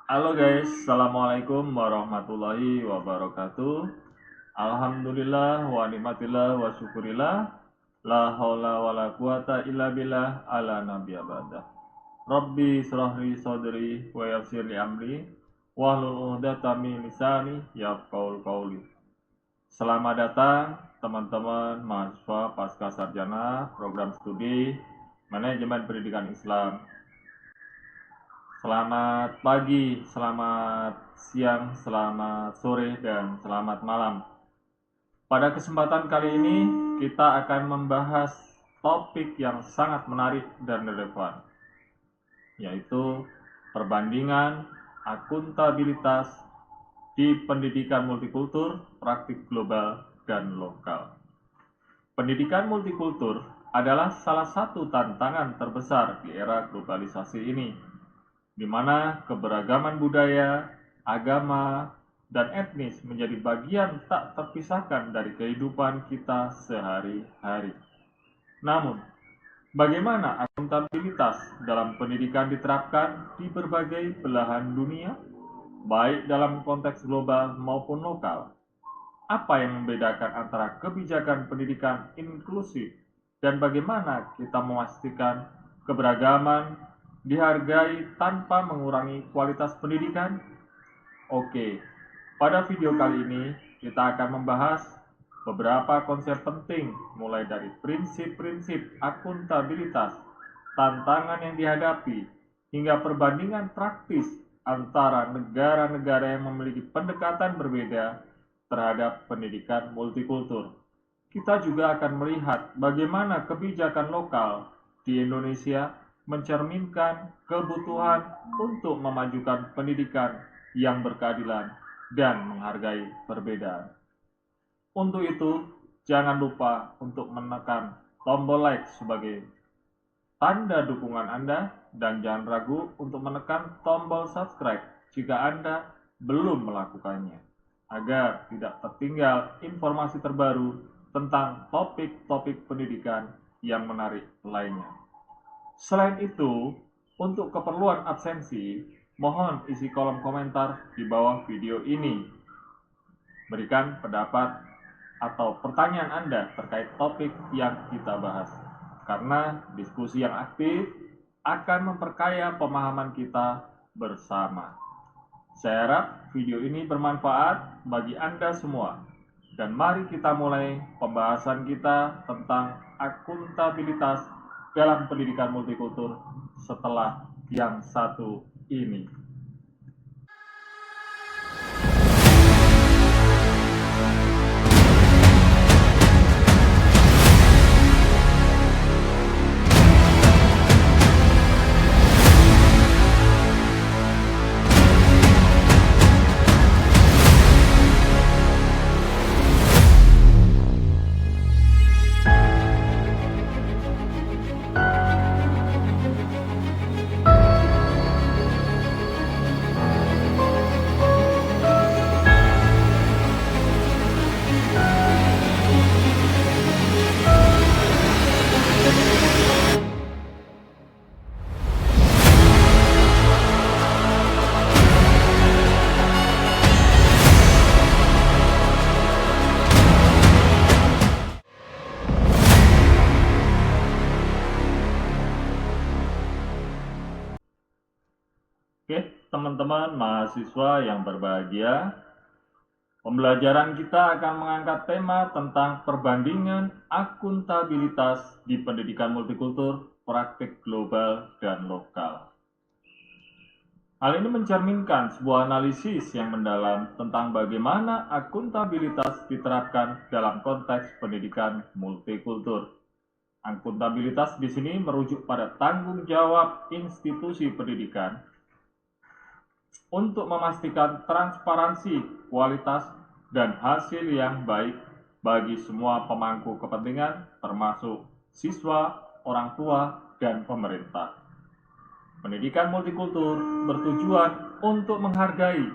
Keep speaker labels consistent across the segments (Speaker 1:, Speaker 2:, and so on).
Speaker 1: Halo guys, Assalamualaikum warahmatullahi wabarakatuh. Alhamdulillah wa nikmatillah wa syukurillah. La haula wa la quwata illa billah ala nabiyya ba'dah. Rabbi syrahli sadri wa yassirli amri wahlul 'uqdatam min lisani yafqahul qawli. Selamat datang teman-teman mahasiswa pasca sarjana program studi Manajemen Pendidikan Islam. Selamat pagi, selamat siang, selamat sore, dan selamat malam. Pada kesempatan kali ini, kita akan membahas topik yang sangat menarik dan relevan, yaitu perbandingan akuntabilitas di pendidikan multikultur, praktik global, dan lokal. Pendidikan multikultur adalah salah satu tantangan terbesar di era globalisasi ini, di mana keberagaman budaya, agama, dan etnis menjadi bagian tak terpisahkan dari kehidupan kita sehari-hari. Namun, bagaimana akuntabilitas dalam pendidikan diterapkan di berbagai belahan dunia, baik dalam konteks global maupun lokal? Apa yang membedakan antara kebijakan pendidikan inklusif dan bagaimana kita memastikan keberagaman dihargai tanpa mengurangi kualitas pendidikan? Oke, pada video kali ini kita akan membahas beberapa konsep penting mulai dari prinsip-prinsip akuntabilitas, tantangan yang dihadapi, hingga perbandingan praktis antara negara-negara yang memiliki pendekatan berbeda terhadap pendidikan multikultur. Kita juga akan melihat bagaimana kebijakan lokal di Indonesia mencerminkan kebutuhan untuk memajukan pendidikan yang berkeadilan dan menghargai perbedaan. Untuk itu, jangan lupa untuk menekan tombol like sebagai tanda dukungan Anda dan jangan ragu untuk menekan tombol subscribe jika Anda belum melakukannya, agar tidak tertinggal informasi terbaru tentang topik-topik pendidikan yang menarik lainnya. Selain itu, untuk keperluan absensi, mohon isi kolom komentar di bawah video ini. Berikan pendapat atau pertanyaan Anda terkait topik yang kita bahas, karena diskusi yang aktif akan memperkaya pemahaman kita bersama. Saya harap video ini bermanfaat bagi Anda semua. Dan mari kita mulai pembahasan kita tentang akuntabilitas dalam pendidikan multikultur setelah yang satu ini. Oke, teman-teman mahasiswa yang berbahagia, pembelajaran kita akan mengangkat tema tentang perbandingan akuntabilitas di pendidikan multikultur, praktik global, dan lokal. Hal ini mencerminkan sebuah analisis yang mendalam tentang bagaimana akuntabilitas diterapkan dalam konteks pendidikan multikultur. Akuntabilitas di sini merujuk pada tanggung jawab institusi pendidikan untuk memastikan transparansi, kualitas, dan hasil yang baik bagi semua pemangku kepentingan, termasuk siswa, orang tua, dan pemerintah. Pendidikan multikultur bertujuan untuk menghargai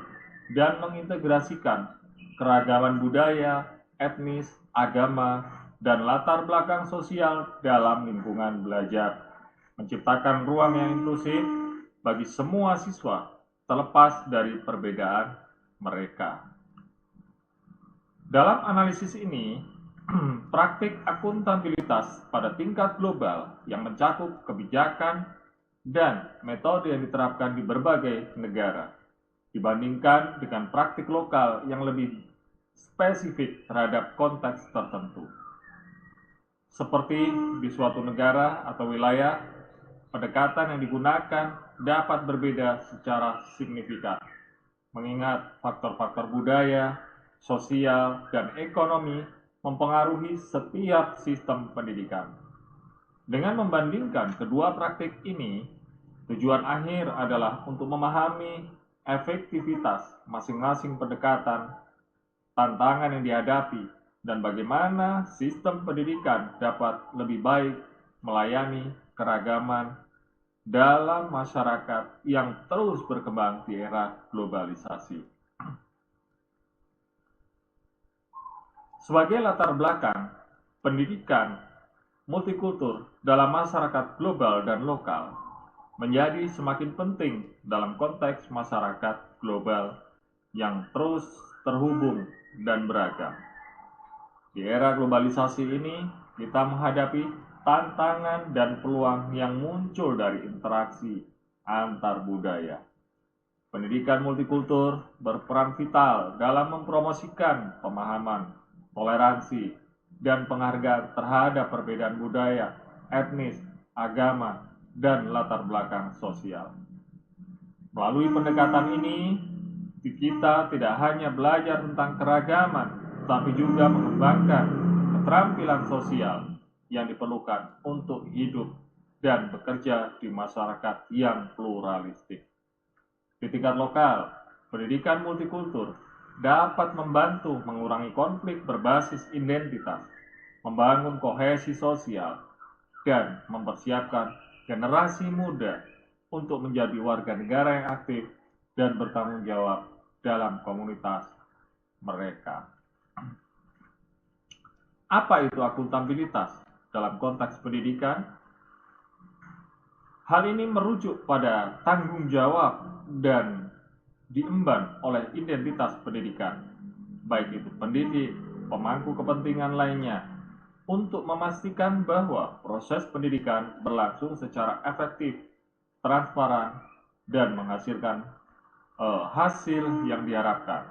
Speaker 1: dan mengintegrasikan keragaman budaya, etnis, agama, dan latar belakang sosial dalam lingkungan belajar, menciptakan ruang yang inklusif bagi semua siswa terlepas dari perbedaan mereka. Dalam analisis ini, praktik akuntabilitas pada tingkat global yang mencakup kebijakan dan metode yang diterapkan di berbagai negara, dibandingkan dengan praktik lokal yang lebih spesifik terhadap konteks tertentu. Seperti di suatu negara atau wilayah, pendekatan yang digunakan dapat berbeda secara signifikan, mengingat faktor-faktor budaya, sosial, dan ekonomi mempengaruhi setiap sistem pendidikan. Dengan membandingkan kedua praktik ini, tujuan akhir adalah untuk memahami efektivitas masing-masing pendekatan, tantangan yang dihadapi, dan bagaimana sistem pendidikan dapat lebih baik melayani keragaman dalam masyarakat yang terus berkembang di era globalisasi. Sebagai latar belakang, pendidikan multikultur dalam masyarakat global dan lokal menjadi semakin penting dalam konteks masyarakat global yang terus terhubung dan beragam. Di era globalisasi ini, kita menghadapi tantangan dan peluang yang muncul dari interaksi antar budaya. Pendidikan multikultur berperan vital dalam mempromosikan pemahaman, toleransi, dan penghargaan terhadap perbedaan budaya, etnis, agama, dan latar belakang sosial. Melalui pendekatan ini, kita tidak hanya belajar tentang keragaman, tapi juga mengembangkan keterampilan sosial yang diperlukan untuk hidup dan bekerja di masyarakat yang pluralistik. Di tingkat lokal, pendidikan multikultur dapat membantu mengurangi konflik berbasis identitas, membangun kohesi sosial, dan mempersiapkan generasi muda untuk menjadi warga negara yang aktif dan bertanggung jawab dalam komunitas mereka. Apa itu akuntabilitas dalam konteks pendidikan? Hal ini merujuk pada tanggung jawab dan diemban oleh identitas pendidikan, baik itu pendidik, pemangku kepentingan lainnya, untuk memastikan bahwa proses pendidikan berlangsung secara efektif, transparan, dan menghasilkan hasil yang diharapkan.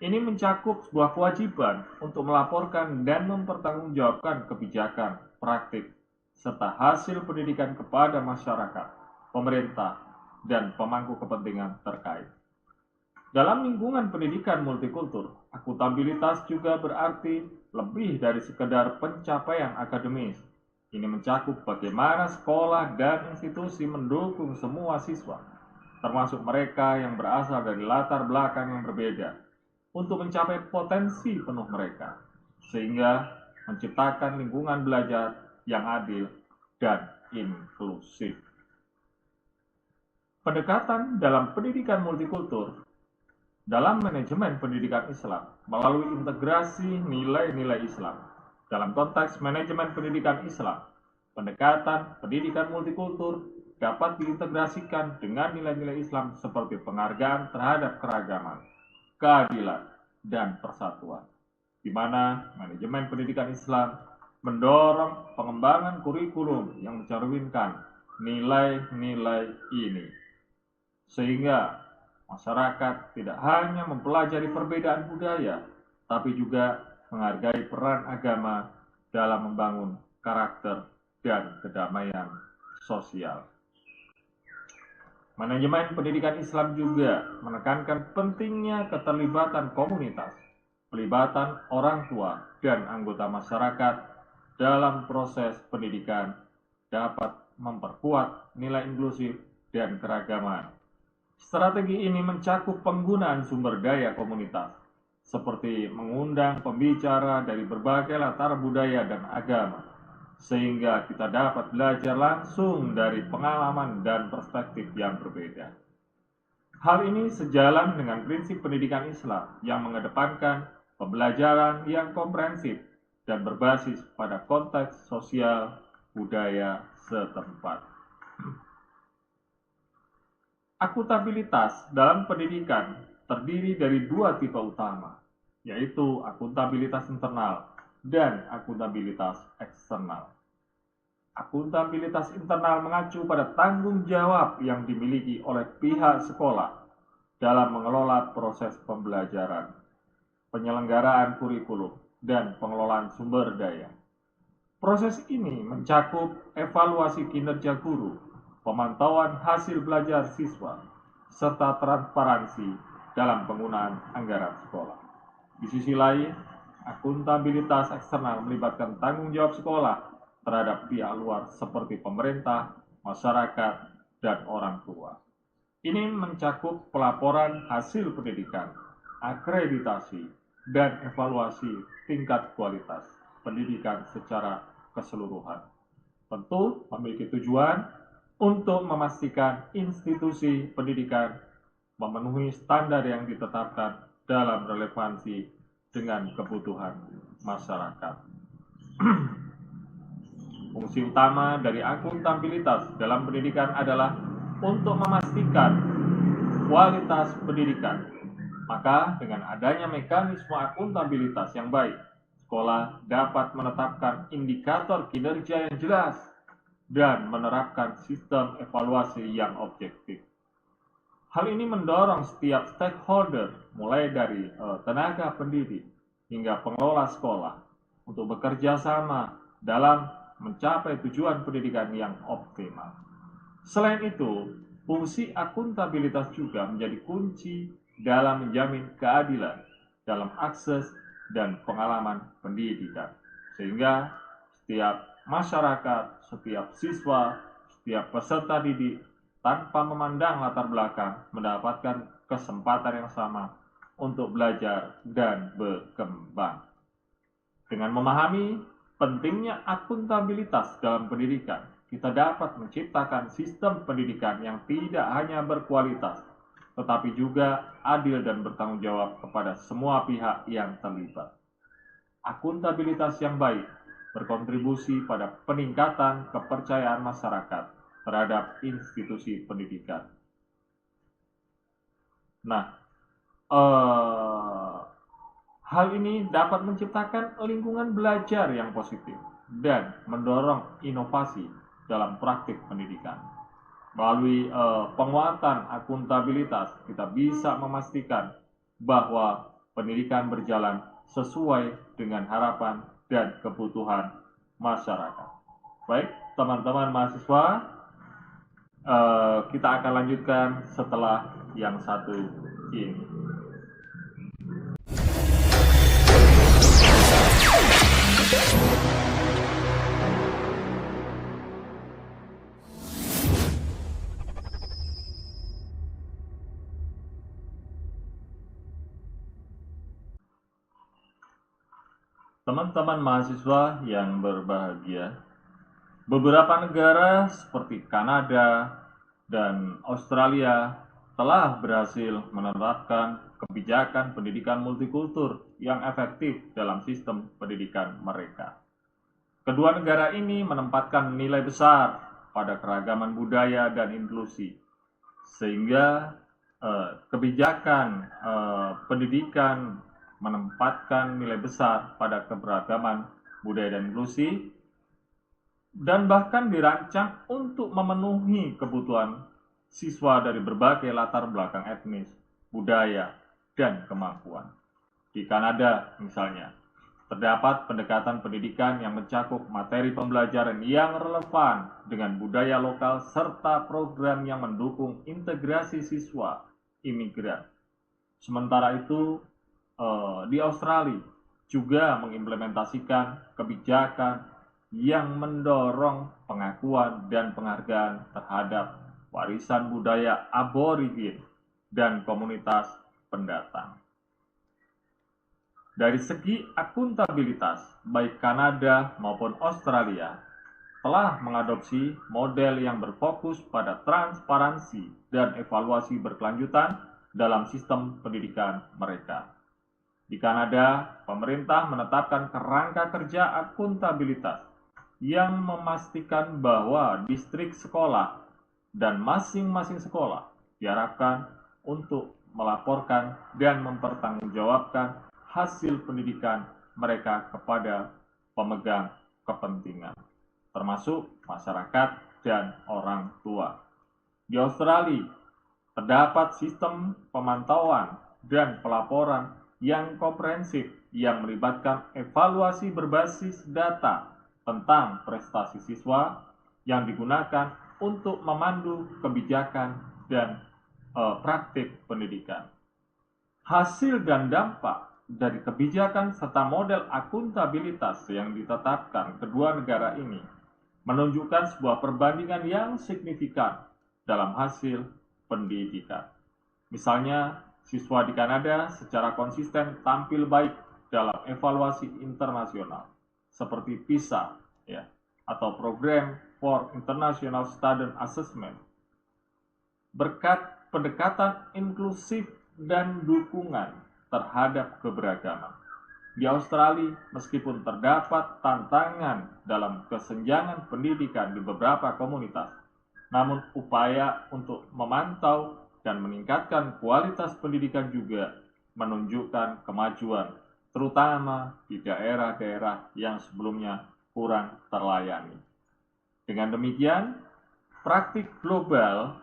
Speaker 1: Ini mencakup sebuah kewajiban untuk melaporkan dan mempertanggungjawabkan kebijakan, praktik, serta hasil pendidikan kepada masyarakat, pemerintah, dan pemangku kepentingan terkait. Dalam lingkungan pendidikan multikultur, akuntabilitas juga berarti lebih dari sekedar pencapaian akademis. Ini mencakup bagaimana sekolah dan institusi mendukung semua siswa, termasuk mereka yang berasal dari latar belakang yang berbeda, untuk mencapai potensi penuh mereka, sehingga menciptakan lingkungan belajar yang adil dan inklusif. Pendekatan dalam pendidikan multikultur dalam manajemen pendidikan Islam melalui integrasi nilai-nilai Islam. Dalam konteks manajemen pendidikan Islam, pendekatan pendidikan multikultur dapat diintegrasikan dengan nilai-nilai Islam seperti penghargaan terhadap keragaman, keadilan, dan persatuan, di mana manajemen pendidikan Islam mendorong pengembangan kurikulum yang mencerminkan nilai-nilai ini, sehingga masyarakat tidak hanya mempelajari perbedaan budaya, tapi juga menghargai peran agama dalam membangun karakter dan kedamaian sosial. Manajemen pendidikan Islam juga menekankan pentingnya keterlibatan komunitas, pelibatan orang tua dan anggota masyarakat dalam proses pendidikan dapat memperkuat nilai inklusif dan keragaman. Strategi ini mencakup penggunaan sumber daya komunitas, seperti mengundang pembicara dari berbagai latar budaya dan agama, sehingga kita dapat belajar langsung dari pengalaman dan perspektif yang berbeda. Hal ini sejalan dengan prinsip pendidikan Islam yang mengedepankan pembelajaran yang komprehensif dan berbasis pada konteks sosial budaya setempat. Akuntabilitas dalam pendidikan terdiri dari dua tipe utama, yaitu akuntabilitas internal dan akuntabilitas eksternal. Akuntabilitas internal mengacu pada tanggung jawab yang dimiliki oleh pihak sekolah dalam mengelola proses pembelajaran, penyelenggaraan kurikulum, dan pengelolaan sumber daya. Proses ini mencakup evaluasi kinerja guru, pemantauan hasil belajar siswa, serta transparansi dalam penggunaan anggaran sekolah. Di sisi lain, akuntabilitas eksternal melibatkan tanggung jawab sekolah terhadap pihak luar seperti pemerintah, masyarakat, dan orang tua. Ini mencakup pelaporan hasil pendidikan, akreditasi, dan evaluasi tingkat kualitas pendidikan secara keseluruhan. Tentu memiliki tujuan untuk memastikan institusi pendidikan memenuhi standar yang ditetapkan dalam relevansi dengan kebutuhan masyarakat. Fungsi utama dari akuntabilitas dalam pendidikan adalah untuk memastikan kualitas pendidikan. Maka dengan adanya mekanisme akuntabilitas yang baik, sekolah dapat menetapkan indikator kinerja yang jelas dan menerapkan sistem evaluasi yang objektif. Hal ini mendorong setiap stakeholder, mulai dari tenaga pendidik hingga pengelola sekolah, untuk bekerja sama dalam mencapai tujuan pendidikan yang optimal. Selain itu, fungsi akuntabilitas juga menjadi kunci dalam menjamin keadilan dalam akses dan pengalaman pendidikan, sehingga setiap masyarakat, setiap siswa, setiap peserta didik tanpa memandang latar belakang mendapatkan kesempatan yang sama untuk belajar dan berkembang. Dengan memahami pentingnya akuntabilitas dalam pendidikan, kita dapat menciptakan sistem pendidikan yang tidak hanya berkualitas, tetapi juga adil dan bertanggung jawab kepada semua pihak yang terlibat. Akuntabilitas yang baik berkontribusi pada peningkatan kepercayaan masyarakat terhadap institusi pendidikan. Nah, hal ini dapat menciptakan lingkungan belajar yang positif dan mendorong inovasi dalam praktik pendidikan. Melalui penguatan akuntabilitas, kita bisa memastikan bahwa pendidikan berjalan sesuai dengan harapan dan kebutuhan masyarakat. Baik, teman-teman mahasiswa, kita akan lanjutkan setelah yang satu ini. Teman-teman mahasiswa yang berbahagia, beberapa negara seperti Kanada dan Australia telah berhasil menerapkan kebijakan pendidikan multikultur yang efektif dalam sistem pendidikan mereka. Kedua negara ini menempatkan nilai besar pada keragaman budaya dan inklusi, sehingga kebijakan pendidikan menempatkan nilai besar pada keberagaman budaya dan inklusi, dan bahkan dirancang untuk memenuhi kebutuhan siswa dari berbagai latar belakang etnis, budaya, dan kemampuan. Di Kanada misalnya, terdapat pendekatan pendidikan yang mencakup materi pembelajaran yang relevan dengan budaya lokal serta program yang mendukung integrasi siswa imigran. Sementara itu, di Australia juga mengimplementasikan kebijakan yang mendorong pengakuan dan penghargaan terhadap warisan budaya aborigin dan komunitas pendatang. Dari segi akuntabilitas, baik Kanada maupun Australia telah mengadopsi model yang berfokus pada transparansi dan evaluasi berkelanjutan dalam sistem pendidikan mereka. Di Kanada, pemerintah menetapkan kerangka kerja akuntabilitas yang memastikan bahwa distrik sekolah dan masing-masing sekolah diharapkan untuk melaporkan dan mempertanggungjawabkan hasil pendidikan mereka kepada pemegang kepentingan, termasuk masyarakat dan orang tua. Di Australia, terdapat sistem pemantauan dan pelaporan yang komprehensif yang melibatkan evaluasi berbasis data tentang prestasi siswa yang digunakan untuk memandu kebijakan dan praktik pendidikan. Hasil dan dampak dari kebijakan serta model akuntabilitas yang ditetapkan kedua negara ini menunjukkan sebuah perbandingan yang signifikan dalam hasil pendidikan. Misalnya, siswa di Kanada secara konsisten tampil baik dalam evaluasi internasional seperti PISA ya, atau Program for International Student Assessment. Berkat pendekatan inklusif dan dukungan terhadap keberagaman. Di Australia, meskipun terdapat tantangan dalam kesenjangan pendidikan di beberapa komunitas, namun upaya untuk memantau dan meningkatkan kualitas pendidikan juga menunjukkan kemajuan, terutama di daerah-daerah yang sebelumnya kurang terlayani. Dengan demikian, praktik global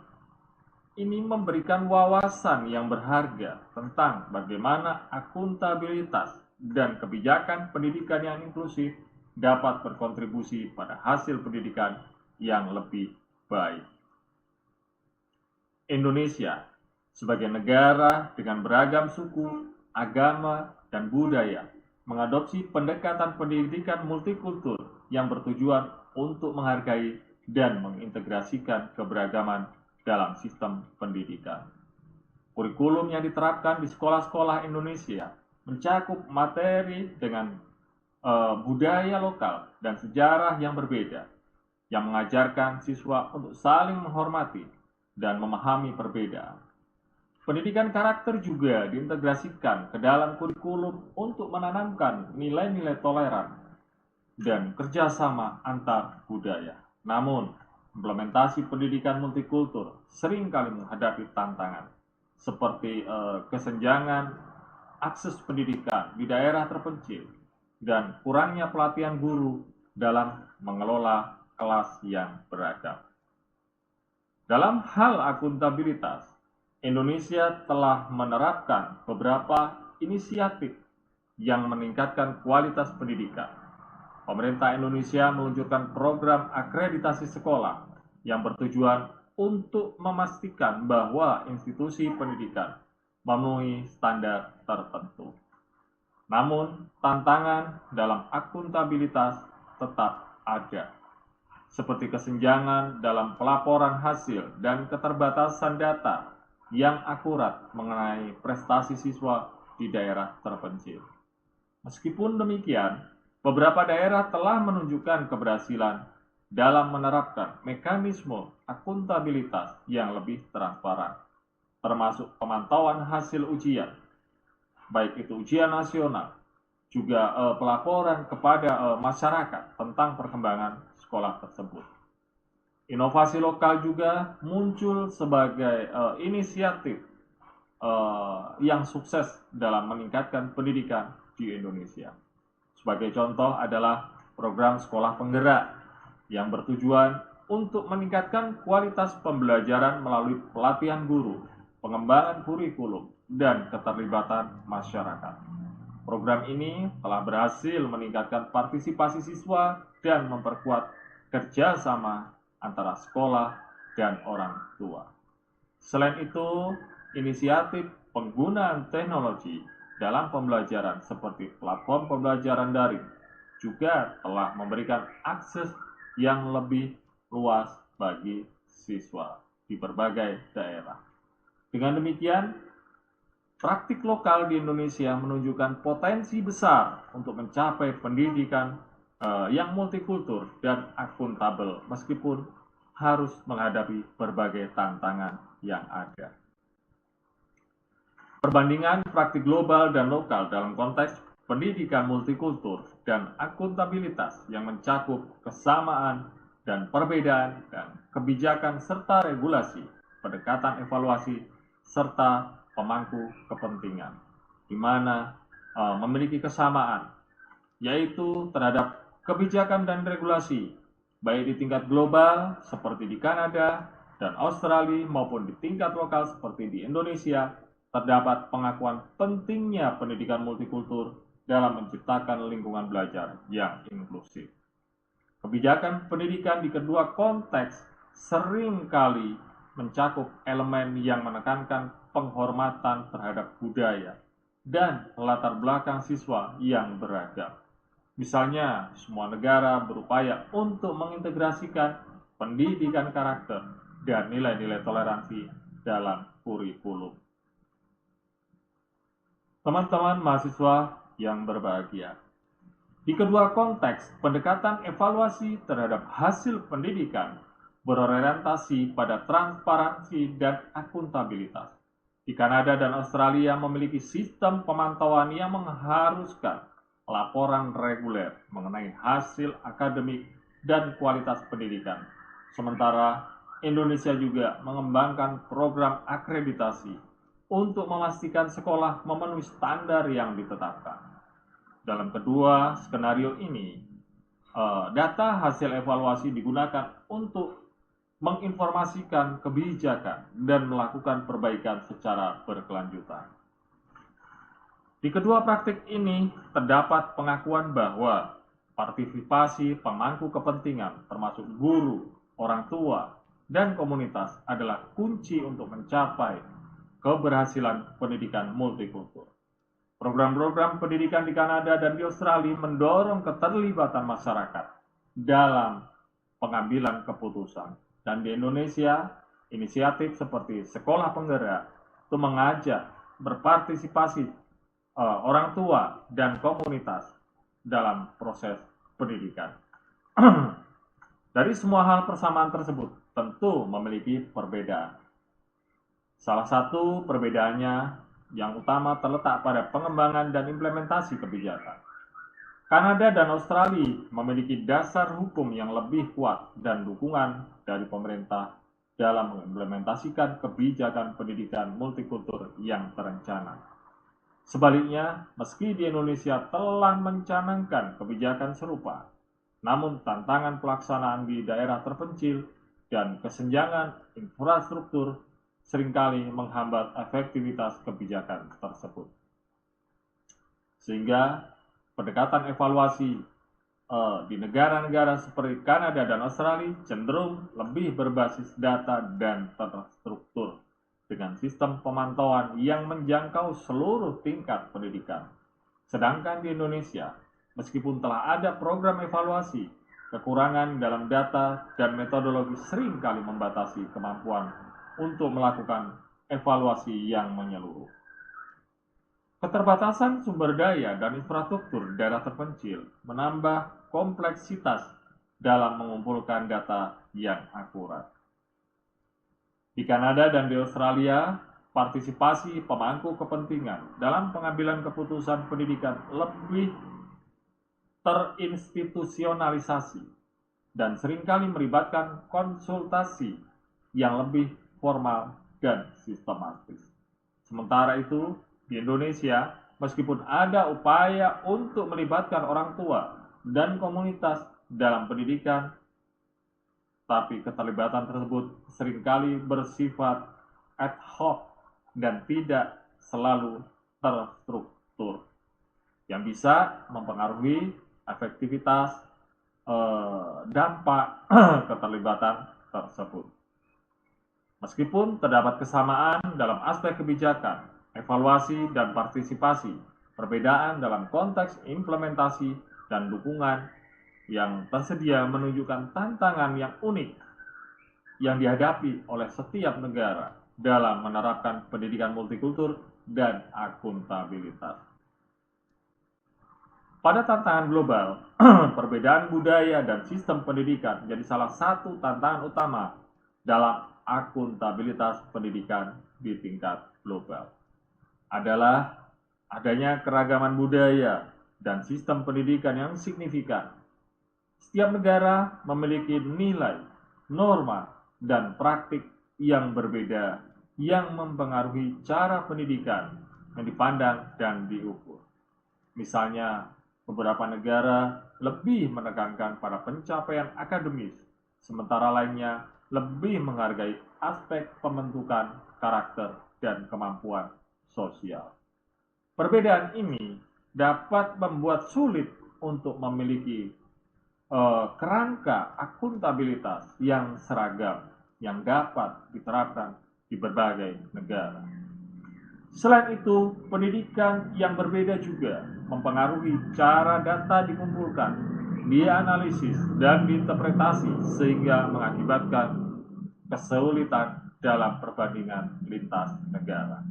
Speaker 1: ini memberikan wawasan yang berharga tentang bagaimana akuntabilitas dan kebijakan pendidikan yang inklusif dapat berkontribusi pada hasil pendidikan yang lebih baik. Indonesia, sebagai negara dengan beragam suku, agama, dan budaya, mengadopsi pendekatan pendidikan multikultur yang bertujuan untuk menghargai dan mengintegrasikan keberagaman dalam sistem pendidikan. Kurikulum yang diterapkan di sekolah-sekolah Indonesia mencakup materi dengan budaya lokal dan sejarah yang berbeda, yang mengajarkan siswa untuk saling menghormati dan memahami perbedaan. Pendidikan karakter juga diintegrasikan ke dalam kurikulum untuk menanamkan nilai-nilai toleran dan kerjasama antar budaya. Namun, implementasi pendidikan multikultur seringkali menghadapi tantangan seperti kesenjangan akses pendidikan di daerah terpencil dan kurangnya pelatihan guru dalam mengelola kelas yang beragam. Dalam hal akuntabilitas, Indonesia telah menerapkan beberapa inisiatif yang meningkatkan kualitas pendidikan. Pemerintah Indonesia meluncurkan program akreditasi sekolah yang bertujuan untuk memastikan bahwa institusi pendidikan memenuhi standar tertentu. Namun, tantangan dalam akuntabilitas tetap ada, seperti kesenjangan dalam pelaporan hasil dan keterbatasan data yang akurat mengenai prestasi siswa di daerah terpencil. Meskipun demikian, beberapa daerah telah menunjukkan keberhasilan dalam menerapkan mekanisme akuntabilitas yang lebih transparan, termasuk pemantauan hasil ujian, baik itu ujian nasional, juga pelaporan kepada masyarakat tentang perkembangan sekolah tersebut. Inovasi lokal juga muncul sebagai inisiatif yang sukses dalam meningkatkan pendidikan di Indonesia. Sebagai contoh adalah program sekolah penggerak yang bertujuan untuk meningkatkan kualitas pembelajaran melalui pelatihan guru, pengembangan kurikulum, dan keterlibatan masyarakat. Program ini telah berhasil meningkatkan partisipasi siswa dan memperkuat kerjasama antara sekolah dan orang tua. Selain itu, inisiatif penggunaan teknologi dalam pembelajaran seperti platform pembelajaran daring juga telah memberikan akses yang lebih luas bagi siswa di berbagai daerah. Dengan demikian, praktik lokal di Indonesia menunjukkan potensi besar untuk mencapai pendidikan yang multikultur dan akuntabel meskipun harus menghadapi berbagai tantangan yang ada. Perbandingan praktik global dan lokal dalam konteks pendidikan multikultur dan akuntabilitas yang mencakup kesamaan dan perbedaan dan kebijakan serta regulasi pendekatan evaluasi serta pemangku kepentingan, di mana memiliki kesamaan, yaitu terhadap kebijakan dan regulasi, baik di tingkat global seperti di Kanada dan Australia maupun di tingkat lokal seperti di Indonesia, terdapat pengakuan pentingnya pendidikan multikultur dalam menciptakan lingkungan belajar yang inklusif. Kebijakan pendidikan di kedua konteks seringkali mencakup elemen yang menekankan penghormatan terhadap budaya dan latar belakang siswa yang beragam. Misalnya, semua negara berupaya untuk mengintegrasikan pendidikan karakter dan nilai-nilai toleransi dalam kurikulum. Teman-teman mahasiswa yang berbahagia, di kedua konteks, pendekatan evaluasi terhadap hasil pendidikan berorientasi pada transparansi dan akuntabilitas. Di Kanada dan Australia memiliki sistem pemantauan yang mengharuskan laporan reguler mengenai hasil akademik dan kualitas pendidikan. Sementara Indonesia juga mengembangkan program akreditasi untuk memastikan sekolah memenuhi standar yang ditetapkan. Dalam kedua skenario ini, data hasil evaluasi digunakan untuk menginformasikan kebijakan dan melakukan perbaikan secara berkelanjutan. Di kedua praktik ini, terdapat pengakuan bahwa partisipasi pemangku kepentingan, termasuk guru, orang tua, dan komunitas adalah kunci untuk mencapai keberhasilan pendidikan multikultur. Program-program pendidikan di Kanada dan di Australia mendorong keterlibatan masyarakat dalam pengambilan keputusan. Dan di Indonesia, inisiatif seperti sekolah penggerak itu mengajak berpartisipasi orang tua dan komunitas dalam proses pendidikan. Dari semua hal persamaan tersebut tentu memiliki perbedaan. Salah satu perbedaannya yang utama terletak pada pengembangan dan implementasi kebijakan. Kanada dan Australia memiliki dasar hukum yang lebih kuat dan dukungan dari pemerintah dalam mengimplementasikan kebijakan pendidikan multikultur yang terencana. Sebaliknya, meski di Indonesia telah mencanangkan kebijakan serupa, namun tantangan pelaksanaan di daerah terpencil dan kesenjangan infrastruktur seringkali menghambat efektivitas kebijakan tersebut. Sehingga pendekatan evaluasi di negara-negara seperti Kanada dan Australia cenderung lebih berbasis data dan terstruktur dengan sistem pemantauan yang menjangkau seluruh tingkat pendidikan. Sedangkan di Indonesia, meskipun telah ada program evaluasi, kekurangan dalam data dan metodologi seringkali membatasi kemampuan untuk melakukan evaluasi yang menyeluruh. Keterbatasan sumber daya dan infrastruktur daerah terpencil menambah kompleksitas dalam mengumpulkan data yang akurat. Di Kanada dan di Australia, partisipasi pemangku kepentingan dalam pengambilan keputusan pendidikan lebih terinstitusionalisasi dan seringkali melibatkan konsultasi yang lebih formal dan sistematis. Sementara itu, di Indonesia, meskipun ada upaya untuk melibatkan orang tua dan komunitas dalam pendidikan, tapi keterlibatan tersebut seringkali bersifat ad hoc dan tidak selalu terstruktur, yang bisa mempengaruhi efektivitas dampak keterlibatan tersebut. Meskipun terdapat kesamaan dalam aspek kebijakan, evaluasi, dan partisipasi, perbedaan dalam konteks implementasi dan dukungan yang tersedia menunjukkan tantangan yang unik yang dihadapi oleh setiap negara dalam menerapkan pendidikan multikultur dan akuntabilitas. Pada tantangan global, perbedaan budaya dan sistem pendidikan menjadi salah satu tantangan utama dalam akuntabilitas pendidikan di tingkat global. Adalah adanya keragaman budaya dan sistem pendidikan yang signifikan. Setiap negara memiliki nilai, norma, dan praktik yang berbeda yang mempengaruhi cara pendidikan yang dipandang dan diukur. Misalnya, beberapa negara lebih menekankan pada pencapaian akademis, sementara lainnya lebih menghargai aspek pembentukan karakter dan kemampuan sosial. Perbedaan ini dapat membuat sulit untuk memiliki kerangka akuntabilitas yang seragam yang dapat diterapkan di berbagai negara. Selain itu, pendidikan yang berbeda juga mempengaruhi cara data dikumpulkan, dianalisis, dan diinterpretasi sehingga mengakibatkan kesulitan dalam perbandingan lintas negara.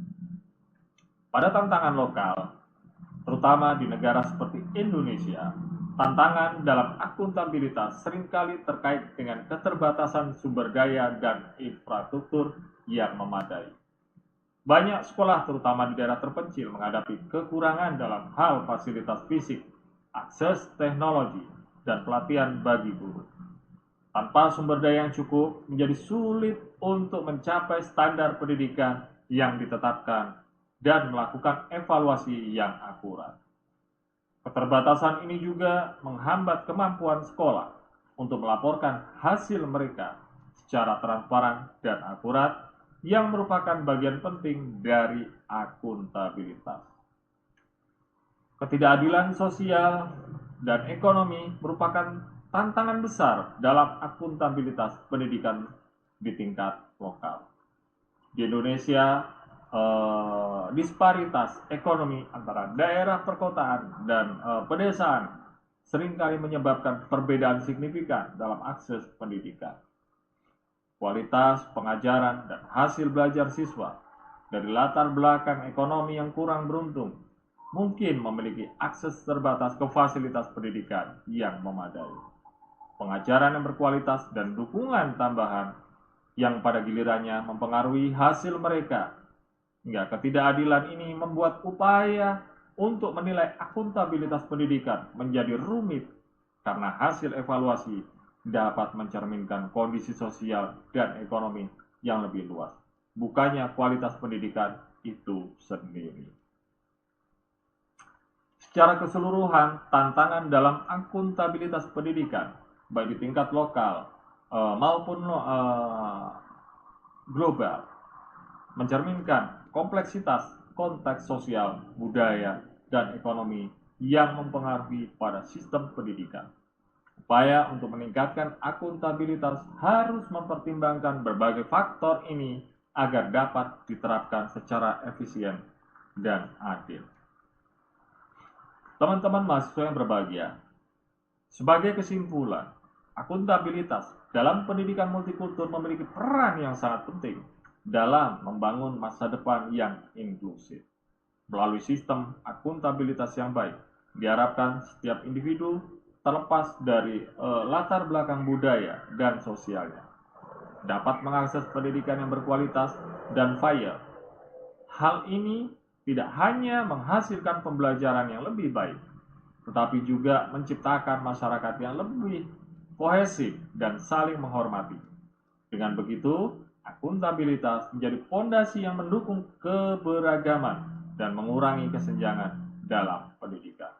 Speaker 1: Pada tantangan lokal, terutama di negara seperti Indonesia, tantangan dalam akuntabilitas seringkali terkait dengan keterbatasan sumber daya dan infrastruktur yang memadai. Banyak sekolah, terutama di daerah terpencil, menghadapi kekurangan dalam hal fasilitas fisik, akses teknologi, dan pelatihan bagi guru. Tanpa sumber daya yang cukup, menjadi sulit untuk mencapai standar pendidikan yang ditetapkan dan melakukan evaluasi yang akurat. Keterbatasan ini juga menghambat kemampuan sekolah untuk melaporkan hasil mereka secara transparan dan akurat, yang merupakan bagian penting dari akuntabilitas. Ketidakadilan sosial dan ekonomi merupakan tantangan besar dalam akuntabilitas pendidikan di tingkat lokal. Di Indonesia, disparitas ekonomi antara daerah perkotaan dan pedesaan seringkali menyebabkan perbedaan signifikan dalam akses pendidikan. Kualitas pengajaran dan hasil belajar siswa dari latar belakang ekonomi yang kurang beruntung mungkin memiliki akses terbatas ke fasilitas pendidikan yang memadai. Pengajaran yang berkualitas dan dukungan tambahan yang pada gilirannya mempengaruhi hasil mereka. Hingga ketidakadilan ini membuat upaya untuk menilai akuntabilitas pendidikan menjadi rumit karena hasil evaluasi dapat mencerminkan kondisi sosial dan ekonomi yang lebih luas, bukannya kualitas pendidikan itu sendiri. Secara keseluruhan, tantangan dalam akuntabilitas pendidikan, baik di tingkat lokal maupun global, mencerminkan kompleksitas konteks sosial, budaya, dan ekonomi yang mempengaruhi pada sistem pendidikan. Upaya untuk meningkatkan akuntabilitas harus mempertimbangkan berbagai faktor ini agar dapat diterapkan secara efisien dan adil. Teman-teman mahasiswa yang berbahagia, sebagai kesimpulan, akuntabilitas dalam pendidikan multikultur memiliki peran yang sangat penting dalam membangun masa depan yang inklusif. Melalui sistem akuntabilitas yang baik, diharapkan setiap individu terlepas dari latar belakang budaya dan sosialnya dapat mengakses pendidikan yang berkualitas dan fair. Hal ini tidak hanya menghasilkan pembelajaran yang lebih baik, tetapi juga menciptakan masyarakat yang lebih kohesif dan saling menghormati. Dengan begitu, akuntabilitas menjadi fondasi yang mendukung keberagaman dan mengurangi kesenjangan dalam pendidikan.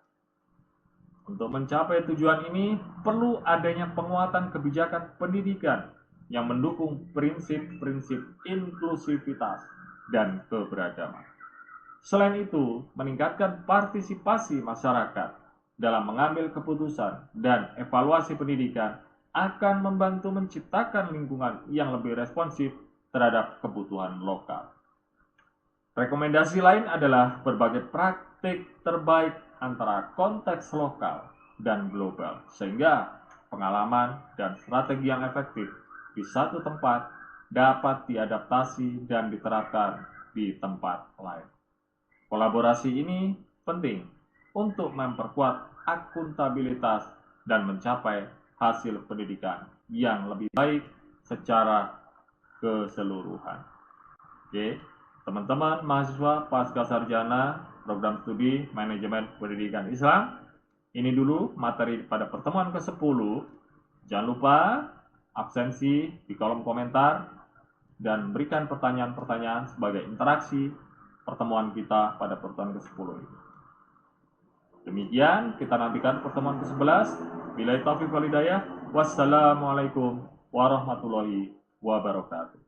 Speaker 1: Untuk mencapai tujuan ini, perlu adanya penguatan kebijakan pendidikan yang mendukung prinsip-prinsip inklusivitas dan keberagaman. Selain itu, meningkatkan partisipasi masyarakat dalam mengambil keputusan dan evaluasi pendidikan akan membantu menciptakan lingkungan yang lebih responsif terhadap kebutuhan lokal. Rekomendasi lain adalah berbagai praktik terbaik antara konteks lokal dan global, sehingga pengalaman dan strategi yang efektif di satu tempat dapat diadaptasi dan diterapkan di tempat lain. Kolaborasi ini penting untuk memperkuat akuntabilitas dan mencapai hasil pendidikan yang lebih baik secara keseluruhan. Oke, teman-teman mahasiswa pasca sarjana program studi manajemen pendidikan Islam, ini dulu materi pada pertemuan ke-10. Jangan lupa absensi di kolom komentar dan berikan pertanyaan-pertanyaan sebagai interaksi pertemuan kita pada pertemuan ke-10 ini. Demikian, kita nantikan pertemuan ke-11. Billahi taufiq wal hidayah. Wassalamualaikum warahmatullahi wabarakatuh.